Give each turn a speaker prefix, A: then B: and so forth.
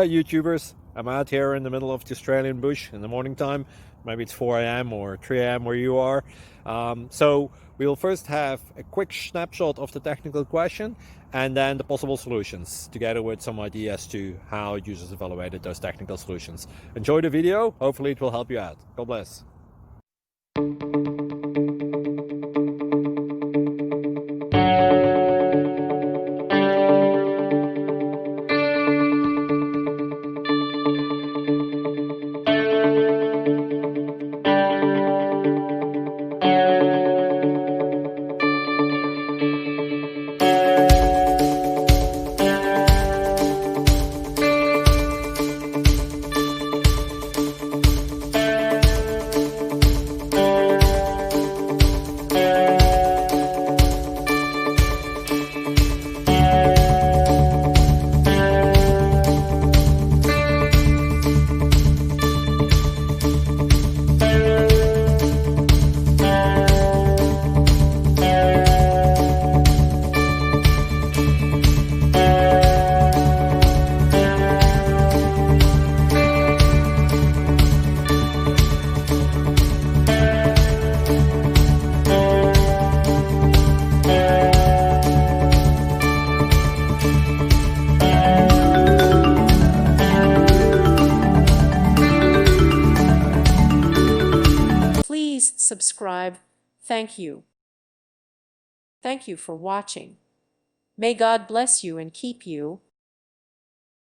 A: YouTubers. I'm out here in the middle of the Australian bush in the morning time. Maybe it's 4 a.m. or 3 a.m. where you are. So we'll first have a quick snapshot of the technical question and then the possible solutions, together with some ideas to how users evaluated those technical solutions. Enjoy the video. Hopefully it will help you out. God bless.
B: Please subscribe. Thank you. Thank you for watching. May God bless you and keep you.